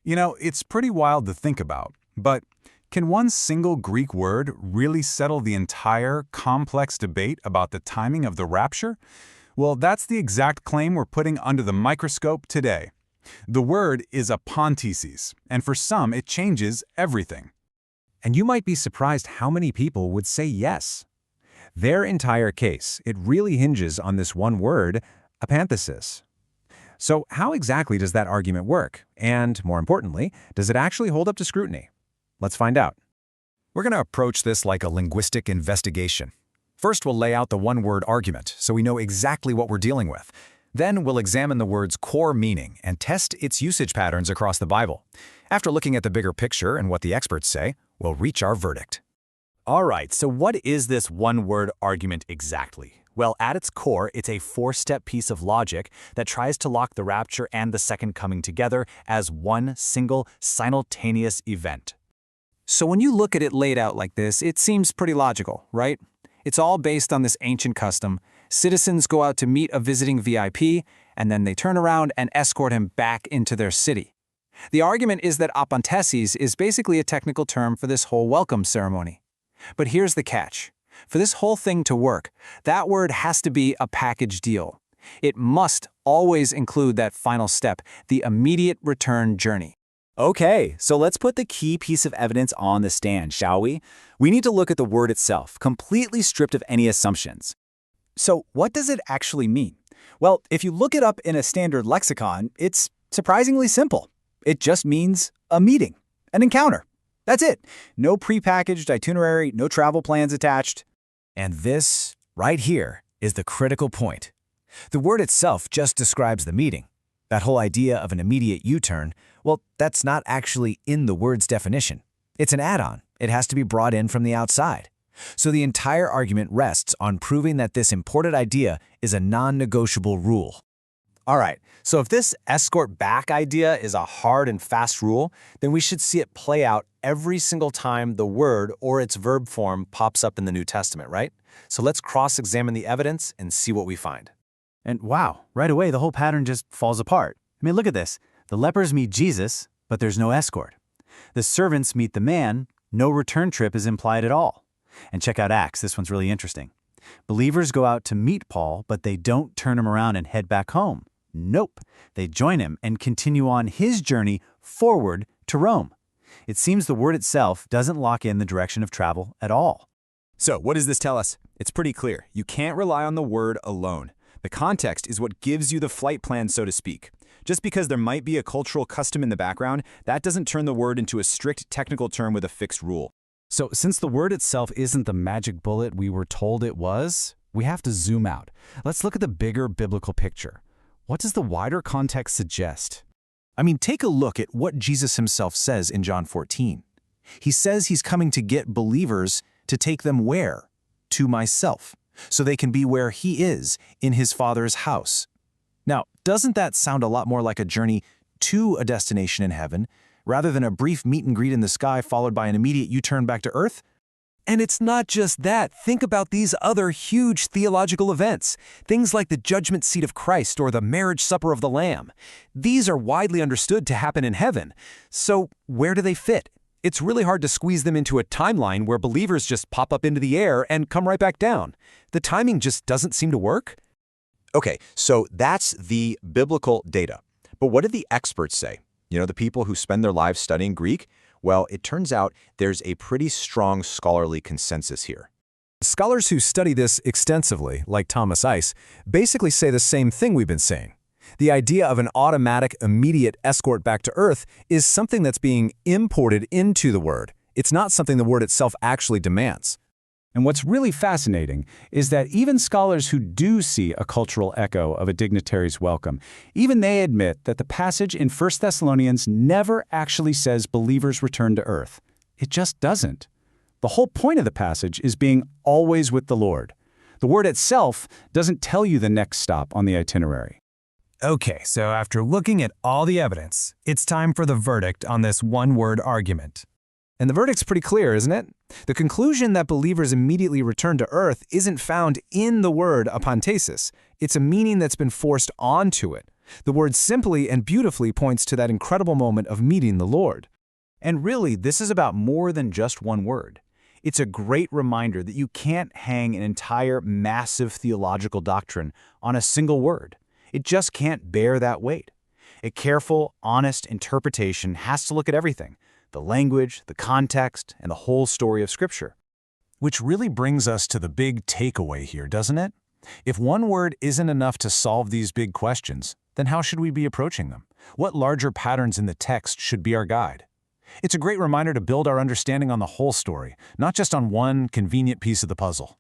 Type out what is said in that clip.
It's pretty wild to think about, but can one single Greek word really settle the entire complex debate about the timing of the rapture? Well, that's the exact claim we're putting under the microscope today. The word is apontesis, and for some it changes everything. And you might be surprised how many people would say yes. Their entire case, it really hinges on this one word, apanthesis. So how exactly does that argument work? And more importantly, does it actually hold up to scrutiny? Let's find out. We're going to approach this like a linguistic investigation. First, we'll lay out the one-word argument so we know exactly what we're dealing with. Then we'll examine the word's core meaning and test its usage patterns across the Bible. After looking at the bigger picture and what the experts say, we'll reach our verdict. All right, so what is this one-word argument exactly? Well, at its core, it's a four-step piece of logic that tries to lock the rapture and the second coming together as one single, simultaneous event. So when you look at it laid out like this, it seems pretty logical, right? It's all based on this ancient custom. Citizens go out to meet a visiting VIP, and then they turn around and escort him back into their city. The argument is that apanthesis is basically a technical term for this whole welcome ceremony. But here's the catch. For this whole thing to work, that word has to be a package deal. It must always include that final step, the immediate return journey. Okay, so let's put the key piece of evidence on the stand, shall we? We need to look at the word itself, completely stripped of any assumptions. So what does it actually mean? Well, if you look it up in a standard lexicon, it's surprisingly simple. It just means a meeting, an encounter. That's it. No prepackaged itinerary, no travel plans attached. And this, right here, is the critical point. The word itself just describes the meeting. That whole idea of an immediate U-turn, well, that's not actually in the word's definition. It's an add-on. It has to be brought in from the outside. So the entire argument rests on proving that this imported idea is a non-negotiable rule. All right, so if this escort back idea is a hard and fast rule, then we should see it play out every single time the word or its verb form pops up in the New Testament, right? So let's cross-examine the evidence and see what we find. And wow, right away the whole pattern just falls apart. I mean, look at this. The lepers meet Jesus, but there's no escort. The servants meet the man, no return trip is implied at all. And check out Acts, this one's really interesting. Believers go out to meet Paul, but they don't turn him around and head back home. Nope, they join him and continue on his journey forward to Rome. It seems the word itself doesn't lock in the direction of travel at all. So what does this tell us? It's pretty clear. You can't rely on the word alone. The context is what gives you the flight plan, so to speak. Just because there might be a cultural custom in the background, that doesn't turn the word into a strict technical term with a fixed rule. So since the word itself isn't the magic bullet we were told it was, we have to zoom out. Let's look at the bigger biblical picture. What does the wider context suggest? I mean, take a look at what Jesus himself says in John 14. He says he's coming to get believers to take them where? To myself, so they can be where he is, in his Father's house. Now, doesn't that sound a lot more like a journey to a destination in heaven, rather than a brief meet and greet in the sky followed by an immediate U-turn back to earth? And it's not just that. Think about these other huge theological events, things like the judgment seat of Christ or the marriage supper of the Lamb. These are widely understood to happen in heaven. So where do they fit? It's really hard to squeeze them into a timeline where believers just pop up into the air and come right back down. The timing just doesn't seem to work. Okay, so that's the biblical data. But what did the experts say? The people who spend their lives studying Greek? Well, it turns out there's a pretty strong scholarly consensus here. Scholars who study this extensively, like Thomas Ice, basically say the same thing we've been saying. The idea of an automatic, immediate escort back to Earth is something that's being imported into the word. It's not something the word itself actually demands. And what's really fascinating is that even scholars who do see a cultural echo of a dignitary's welcome, even they admit that the passage in 1 Thessalonians never actually says believers return to earth. It just doesn't. The whole point of the passage is being always with the Lord. The word itself doesn't tell you the next stop on the itinerary. Okay, so after looking at all the evidence, it's time for the verdict on this one-word argument. And the verdict's pretty clear, isn't it? The conclusion that believers immediately return to earth isn't found in the word apanthesis. It's a meaning that's been forced onto it. The word simply and beautifully points to that incredible moment of meeting the Lord. And really, this is about more than just one word. It's a great reminder that you can't hang an entire massive theological doctrine on a single word. It just can't bear that weight. A careful, honest interpretation has to look at everything: the language, the context, and the whole story of Scripture. Which really brings us to the big takeaway here, doesn't it? If one word isn't enough to solve these big questions, then how should we be approaching them? What larger patterns in the text should be our guide? It's a great reminder to build our understanding on the whole story, not just on one convenient piece of the puzzle.